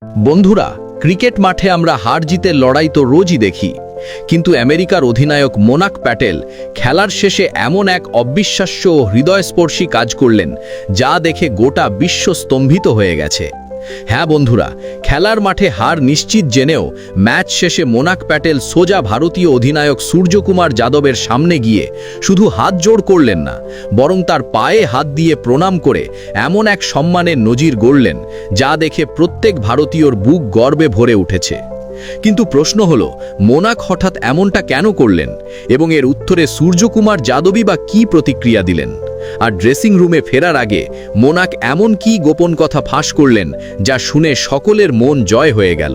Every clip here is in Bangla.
বন্ধুরা, ক্রিকেট মাঠে আমরা হার জিতের লড়াই তো রোজই দেখি, কিন্তু আমেরিকার অধিনায়ক মোনাক প্যাটেল খেলার শেষে এমন এক অবিশ্বাস্য ও হৃদয়স্পর্শী কাজ করলেন যা দেখে গোটা বিশ্ব স্তম্ভিত হয়ে গেছে। হ্যাঁ বন্ধুরা, খেলার মাঠে হার নিশ্চিত জেনেও ম্যাচ শেষে মোনাক প্যাটেল সোজা ভারতীয় অধিনায়ক সূর্যকুমার যাদবের সামনে গিয়ে শুধু হাত জোড় করলেন না, বরং তার পায়ে হাত দিয়ে প্রণাম করে এমন এক সম্মানের নজির গড়লেন যা দেখে প্রত্যেক ভারতীয়র বুক গর্বে ভরে উঠেছে। কিন্তু প্রশ্ন হলো, মোনাক হঠাৎ এমনটা কেন করলেন এবং এর উত্তরে সূর্যকুমার যাদবই বা কী প্রতিক্রিয়া দিলেন? আর ড্রেসিং রুমে ফেরার আগে মোনাক এমন কী গোপন কথা ফাঁস করলেন যা শুনে সকলের মন জয় হয়ে গেল?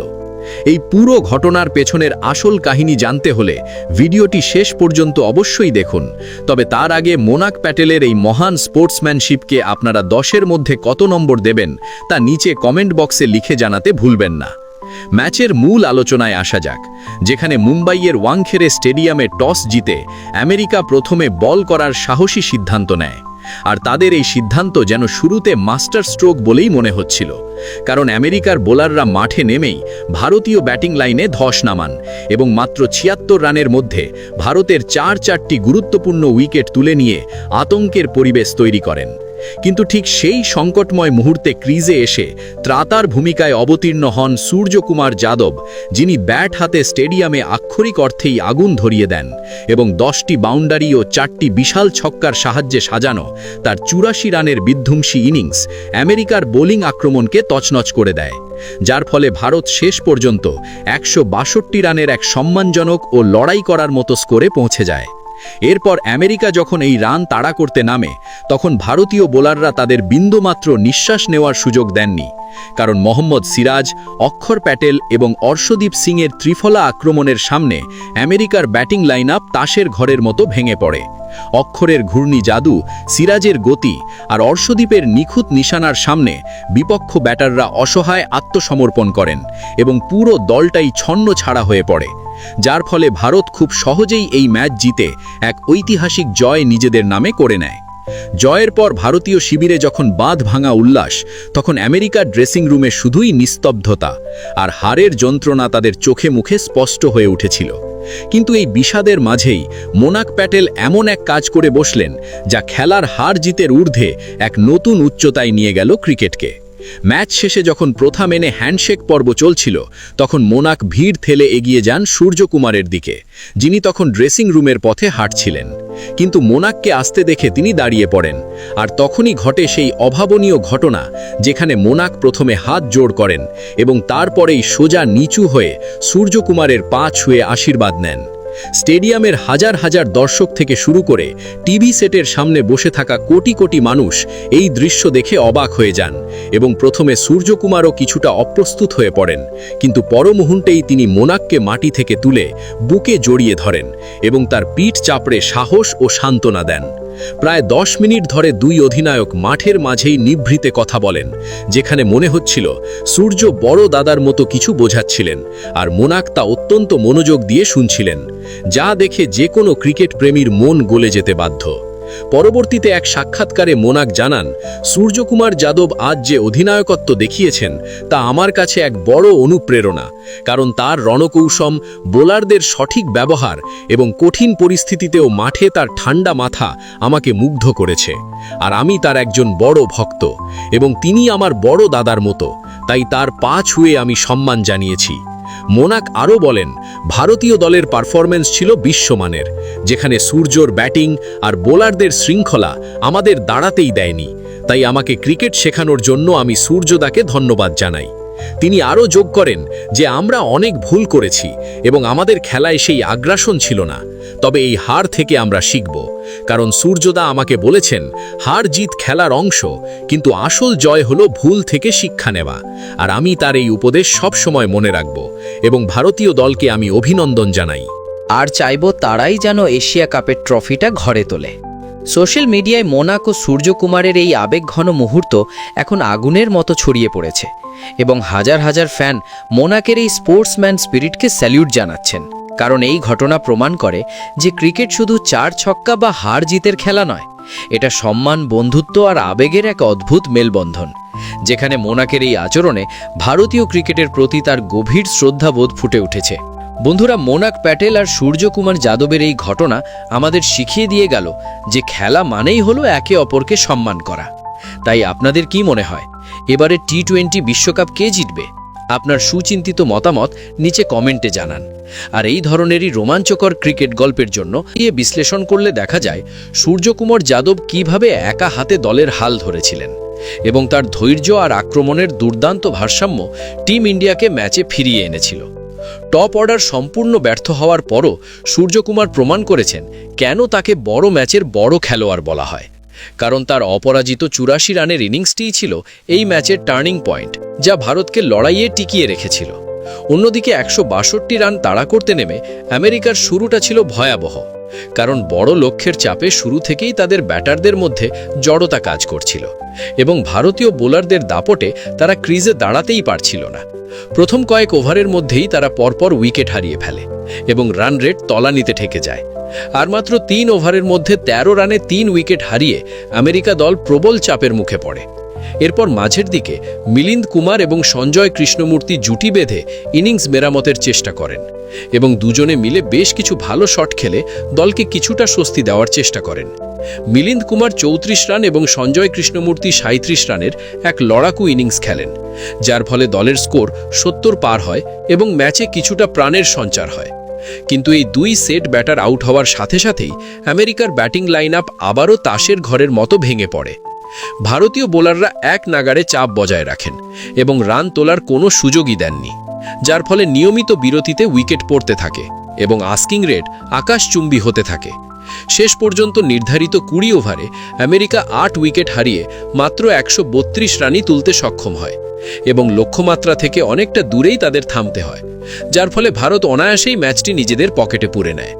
এই পুরো ঘটনার পেছনের আসল কাহিনী জানতে হলে ভিডিওটি শেষ পর্যন্ত অবশ্যই দেখুন। তবে তার আগে মোনাক প্যাটেলের এই মহান স্পোর্টসম্যানশিপকে আপনারা 10-এর মধ্যে কত নম্বর দেবেন তা নিচে কমেন্ট বক্সে লিখে জানাতে ভুলবেন না। ম্যাচের মূল আলোচনায় আসা যাক, যেখানে মুম্বাইয়ের ওয়াংখেড়ে স্টেডিয়ামে টস জিতে আমেরিকা প্রথমে বল করার সাহসী সিদ্ধান্ত নেয়। আর তাদের এই সিদ্ধান্ত যেন শুরুতে মাস্টার স্ট্রোক বলেই মনে হচ্ছিল, কারণ আমেরিকার বোলাররা মাঠে নেমেই ভারতীয় ব্যাটিং লাইনে ধস নামান এবং মাত্র ৭৬ রানের মধ্যে ভারতের ৪টি গুরুত্বপূর্ণ উইকেট তুলে নিয়ে আতঙ্কের পরিবেশ তৈরি করেন। কিন্তু ঠিক সেই সংকটময় মুহূর্তে ক্রিজে এসে ত্রাতার ভূমিকায় অবতীর্ণ হন সূর্যকুমার যাদব, যিনি ব্যাট হাতে স্টেডিয়ামে আক্ষরিক অর্থেই আগুন ধরিয়ে দেন এবং 10টি বাউন্ডারি ও 4টি বিশাল ছক্কার সাহায্যে সাজানো তার ৮৪ রানের বিধ্বংসী ইনিংস আমেরিকার বোলিং আক্রমণকে তছনছ করে দেয়, যার ফলে ভারত শেষ পর্যন্ত ১৬২ রানের এক সম্মানজনক ও লড়াই করার মতো স্কোরে পৌঁছে যায়। এরপর আমেরিকা যখন এই রান তাড়া করতে নামে, তখন ভারতীয় বোলাররা তাদের বিন্দুমাত্র নিঃশ্বাস নেওয়ার সুযোগ দেননি, কারণ মোহাম্মদ সিরাজ, অক্ষর প্যাটেল এবং অর্শদীপ সিংয়ের ত্রিফলা আক্রমণের সামনে আমেরিকার ব্যাটিং লাইন আপ তাসের ঘরের মতো ভেঙে পড়ে। অক্ষরের ঘূর্ণি জাদু, সিরাজের গতি আর অর্শদীপের নিখুঁত নিশানার সামনে বিপক্ষ ব্যাটাররা অসহায় আত্মসমর্পণ করেন এবং পুরো দলটাই ছন্ন ছাড়া হয়ে পড়ে, যার ফলে ভারত খুব সহজেই এই ম্যাচ জিতে এক ঐতিহাসিক জয় নিজেদের নামে করে নেয়। জয়ের পর ভারতীয় শিবিরে যখন বাঁধ ভাঙা উল্লাস, তখন আমেরিকার ড্রেসিং রুমে শুধুই নিস্তব্ধতা আর হারের যন্ত্রণা তাদের চোখে মুখে স্পষ্ট হয়ে উঠেছিল। কিন্তু এই বিষাদের মাঝেই মোনাক প্যাটেল এমন এক কাজ করে বসলেন যা খেলার হার জিতের ঊর্ধ্বে এক নতুন উচ্চতায় নিয়ে গেল ক্রিকেটকে। ম্যাচ শেষে যখন প্রথা মেনে হ্যান্ডশেক পর্ব চলছিল, তখন মোনাক ভিড় ঠেলে এগিয়ে যান সূর্যকুমারের দিকে, যিনি তখন ড্রেসিং রুমের পথে হাঁটছিলেন। কিন্তু মোনাককে আসতে দেখে তিনি দাঁড়িয়ে পড়েন, আর তখনই ঘটে সেই অভাবনীয় ঘটনা যেখানে মোনাক প্রথমে হাত জোড় করেন এবং তারপরেই সোজা নিচু হয়ে সূর্যকুমারের পা ছুঁয়ে আশীর্বাদ নেন। স্টেডিয়ামের হাজার হাজার দর্শক থেকে শুরু করে টিভি সেটের সামনে বসে থাকা কোটি কোটি মানুষ এই দৃশ্য দেখে অবাক হয়ে যান এবং প্রথমে সূর্যকুমারও কিছুটা অপ্রস্তুত হয়ে পড়েন, কিন্তু পর মুহূর্তেই তিনি মোনাককে মাটি থেকে তুলে বুকে জড়িয়ে ধরেন এবং তার পিঠ চাপড়ে সাহস ও সান্ত্বনা দেন। প্রায় 10 মিনিট ধরে দুই অধিনায়ক মাঠের মাঝেই নিভৃতে কথা বলেন, যেখানে মনে হচ্ছিল সূর্য বড় দাদার মতো কিছু বোঝাচ্ছিলেন আর মোনাক তা অত্যন্ত মনোযোগ দিয়ে শুনছিলেন, যা দেখে যে কোনো ক্রিকেট প্রেমীর মন গলে যেতে বাধ্য। পরবর্তীতে এক সাক্ষাৎকারে মোনাক জানান, সূর্যকুমার যাদব আজ যে অধিনায়কত্ব দেখিয়েছেন তা আমার কাছে এক বড় অনুপ্রেরণা, কারণ তার রণকৌশল, বোলারদের সঠিক ব্যবহার এবং কঠিন পরিস্থিতিতেও মাঠে তার ঠান্ডা মাথা আমাকে মুগ্ধ করেছে। আর আমি তার একজন বড় ভক্ত এবং তিনি আমার বড় দাদার মতো, তাই তার পা ছুঁয়ে আমি সম্মান জানিয়েছি। মোনাক আরও বলেন, ভারতীয় দলের পারফরম্যান্স ছিল বিশ্বমানের, যেখানে সূর্যর ব্যাটিং আর বোলারদের শৃঙ্খলা আমাদের দাঁড়াতেই দেয়নি, তাই আমাকে ক্রিকেট শেখানোর জন্য আমি সূর্যদাকে ধন্যবাদ জানাই। তিনি আরও যোগ করেন যে আমরা অনেক ভুল করেছি এবং আমাদের খেলায় সেই আগ্রাসন ছিল না, তবে এই হার থেকে আমরা শিখব, কারণ সূর্যদা আমাকে বলেছেন হার জিত খেলার অংশ, কিন্তু আসল জয় হলো ভুল থেকে শিক্ষা নেওয়া। আর আমি তার এই উপদেশ সবসময় মনে রাখব এবং ভারতীয় দলকে আমি অভিনন্দন জানাই। আর চাইব তারাই যেন এশিয়া কাপের ট্রফিটা ঘরে তোলে। সোশ্যাল মিডিয়ায় মোনাক ও সূর্যকুমারের এই আবেগঘন মুহূর্ত এখন আগুনের মতো ছড়িয়ে পড়েছে এবং হাজার হাজার ফ্যান মোনাকের এই স্পোর্টসম্যান স্পিরিটকে স্যালিউট জানাচ্ছেন, কারণ এই ঘটনা প্রমাণ করে যে ক্রিকেট শুধু 4 ছক্কা বা হার জিতের খেলা নয়, এটা সম্মান, বন্ধুত্ব আর আবেগের এক অদ্ভুত মেলবন্ধন, যেখানে মোনাকের এই আচরণে ভারতীয় ক্রিকেটের প্রতি তার গভীর শ্রদ্ধাবোধ ফুটে উঠেছে। বন্ধুরা, মোনাক প্যাটেল আর সূর্যকুমার যাদবের এই ঘটনা আমাদের শিখিয়ে দিয়ে গেল যে খেলা মানেই হলো একে অপরকে সম্মান করা। তাই আপনাদের কি মনে হয়, এবারে টি-20 বিশ্বকাপ কে জিতবে? আপনার সুচিন্তিত মতামত নিচে কমেন্টে জানান। আর এই ধরনেরই রোমাঞ্চকর ক্রিকেট গল্পের জন্য বিশ্লেষণ করলে দেখা যায় সূর্যকুমার যাদব কিভাবে একা হাতে দলের হাল ধরেছিলেন এবং তার ধৈর্য আর আক্রমণের দুর্দান্ত ভারসাম্য টিম ইন্ডিয়াকে ম্যাচে ফিরিয়ে এনেছিল। টপ অর্ডার সম্পূর্ণ ব্যর্থ হওয়ার পরও সূর্যকুমার প্রমাণ করেছেন কেন তাকে বড় ম্যাচের বড় খেলোয়াড় বলা হয়। কারণ তার অপরাজিত 84 রানের ইনিংসটিই ছিল এই ম্যাচের টার্নিং পয়েন্ট, যা ভারতকে লড়াইয়ে টিকিয়ে রেখেছিল। অন্যদিকে 162 রান তাড়া করতে নেমে আমেরিকার শুরুটা ছিল ভয়াবহ, কারণ বড় লক্ষ্যের চাপে শুরু থেকেই তাদের ব্যাটারদের মধ্যে জড়তা কাজ করছিল এবং ভারতীয় বোলারদের দাপটে তারা ক্রিজে দাঁড়াতেই পারছিল না। প্রথম কয়েক ওভারের মধ্যেই তারা পরপর উইকেট হারিয়ে ফেলে এবং রান রেট তলানিতে ঠেকে যায়। আর মাত্র 3 ওভারের মধ্যে 13 রানে 3 উইকেট হারিয়ে আমেরিকা দল প্রবল চাপের মুখে পড়ে। এরপর মাঝের দিকে মিলিন্দ কুমার এবং সঞ্জয় কৃষ্ণমূর্তি জুটি বেঁধে ইনিংস মেরামতের চেষ্টা করেন এবং দুজনে মিলে বেশ কিছু ভালো শট খেলে দলকে কিছুটা স্বস্তি দেওয়ার চেষ্টা করেন। মিলিন্দ কুমার 34 রান এবং সঞ্জয় কৃষ্ণমূর্তি 37 রানের এক লড়াকু ইনিংস খেলেন, যার ফলে দলের স্কোর 70 পার হয় এবং ম্যাচে কিছুটা প্রাণের সঞ্চার হয়। কিন্তু এই 2 সেট ব্যাটার আউট হওয়ার সাথে সাথেই আমেরিকার ব্যাটিং লাইন আপ আবারও তাসের ঘরের মতো ভেঙে পড়ে। ভারতীয় বোলাররা এক নাগাড়ে চাপ বজায় রাখেন এবং রান তোলার কোনো সুযোগই দেননি, যার ফলে নিয়মিত বিরতিতে উইকেট পড়তে থাকে এবং আস্কিং রেট আকাশচুম্বী হতে থাকে। শেষ পর্যন্ত নির্ধারিত 20 ওভারে আমেরিকা 8 উইকেট হারিয়ে মাত্র 132 রানই তুলতে সক্ষম হয় এবং লক্ষ্যমাত্রা থেকে অনেকটা দূরেই তাদের থামতে হয়, যার ফলে ভারত অনায়াসেই ম্যাচটি নিজেদের পকেটে পুরে নেয়।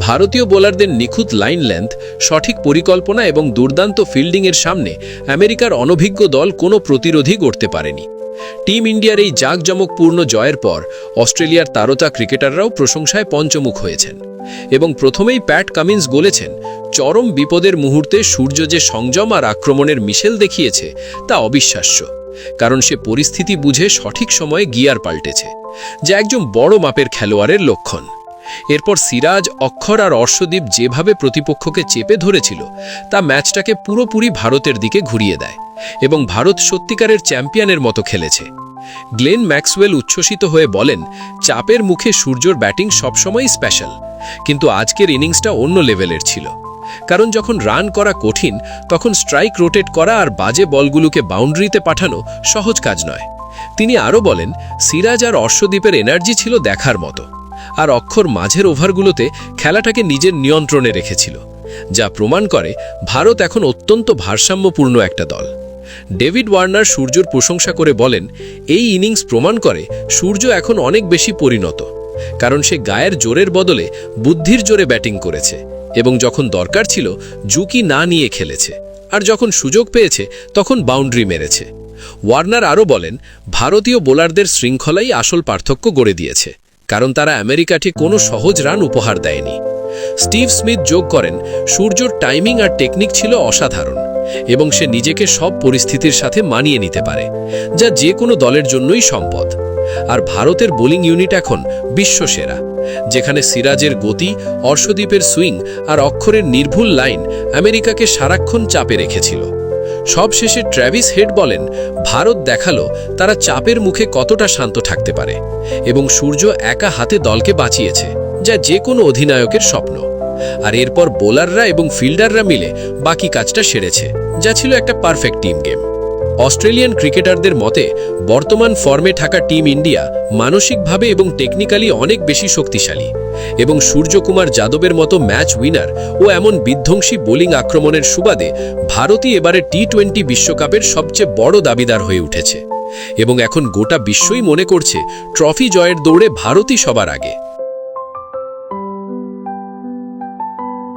ভারতীয় বোলারদের নিখুঁত লাইন লেন্থ, সঠিক পরিকল্পনা এবং দুর্দান্ত ফিল্ডিংয়ের সামনে আমেরিকার অনভিজ্ঞ দল কোনো প্রতিরোধই করতে পারেনি। টিম ইন্ডিয়ার এই জাঁকজমকপূর্ণ জয়ের পর অস্ট্রেলিয়ার তারকা ক্রিকেটাররাও প্রশংসায় পঞ্চমুখ হয়েছেন এবং প্রথমেই প্যাট কামিন্স বলেছেন, চরম বিপদের মুহূর্তে সূর্য যে সংযম আর আক্রমণের মিশেল দেখিয়েছে তা অবিশ্বাস্য, কারণ সে পরিস্থিতি বুঝে সঠিক সময়ে গিয়ার পাল্টেছে, যা একজন বড় মাপের খেলোয়াড়ের লক্ষণ। এরপর সিরাজ, অক্ষর আর অর্শদীপ যেভাবে প্রতিপক্ষকে চেপে ধরেছিল তা ম্যাচটাকে পুরোপুরি ভারতের দিকে ঘুরিয়ে দেয় এবং ভারত সত্যিকারের চ্যাম্পিয়নের মতো খেলেছে। গ্লেন ম্যাক্সওয়েল উচ্ছ্বসিত হয়ে বলেন, চাপের মুখে সূর্যর ব্যাটিং সবসময়ই স্পেশাল, কিন্তু আজকের ইনিংসটা অন্য লেভেলের ছিল। কারণ যখন রান করা কঠিন, তখন স্ট্রাইক রোটেট করা আর বাজে বলগুলোকে বাউন্ডারিতে পাঠানো সহজ কাজ নয়। তিনি আরও বলেন, সিরাজ আর অর্শদীপের এনার্জি ছিল দেখার মতো, আর অক্ষর মাঝের ওভারগুলোতে খেলাটাকে নিজের নিয়ন্ত্রণে রেখেছিল, যা প্রমাণ করে ভারত এখন অত্যন্ত ভারসাম্যপূর্ণ একটা দল। ডেভিড ওয়ার্নার সূর্যর প্রশংসা করে বলেন, এই ইনিংস প্রমাণ করে সূর্য এখন অনেক বেশি পরিণত, কারণ সে গায়ের জোরের বদলে বুদ্ধির জোরে ব্যাটিং করেছে এবং যখন দরকার ছিল ঝুঁকি না নিয়ে খেলেছে, আর যখন সুযোগ পেয়েছে তখন বাউন্ডারি মেরেছে। ওয়ার্নার আরও বলেন, ভারতীয় বোলারদের শৃঙ্খলাই আসল পার্থক্য গড়ে দিয়েছে, কারণ তারা আমেরিকাকে কোনো সহজ রান উপহার দেয়নি। স্টিভ স্মিথ যোগ করেন, সূর্যর টাইমিং আর টেকনিক ছিল অসাধারণ এবং সে নিজেকে সব পরিস্থিতির সাথে মানিয়ে নিতে পারে, যা যে কোনো দলের জন্যই সম্পদ। আর ভারতের বোলিং ইউনিট এখন বিশ্বসেরা, যেখানে সিরাজের গতি, অর্শদীপের সুইং আর অক্ষরের নির্ভুল লাইন আমেরিকাকে সারাক্ষণ চাপে রেখেছিল। সবশেষে ট্র্যাভিস হেড বলেন, ভারত দেখালো তারা চাপের মুখে কতটা শান্ত থাকতে পারে এবং সূর্য একা হাতে দলকে বাঁচিয়েছে, যা যে কোনো অধিনায়কের স্বপ্ন। আর এরপর বোলাররা এবং ফিল্ডাররা মিলে বাকি কাজটা সেরেছে, যা ছিল একটা পারফেক্ট টিম গেম। অস্ট্রেলিয়ান ক্রিকেটারদের মতে বর্তমান ফর্মে থাকা টিম ইন্ডিয়া মানসিকভাবে এবং টেকনিক্যালি অনেক বেশি শক্তিশালী এবং সূর্যকুমার যাদবের মতো ম্যাচ উইনার ও এমন বিধ্বংসী বোলিং আক্রমণের সুবাদে ভারতই এবারে টি-20 বিশ্বকাপের সবচেয়ে বড় দাবিদার হয়ে উঠেছে এবং এখন গোটা বিশ্বই মনে করছে ট্রফি জয়ের দৌড়ে ভারতই সবার আগে।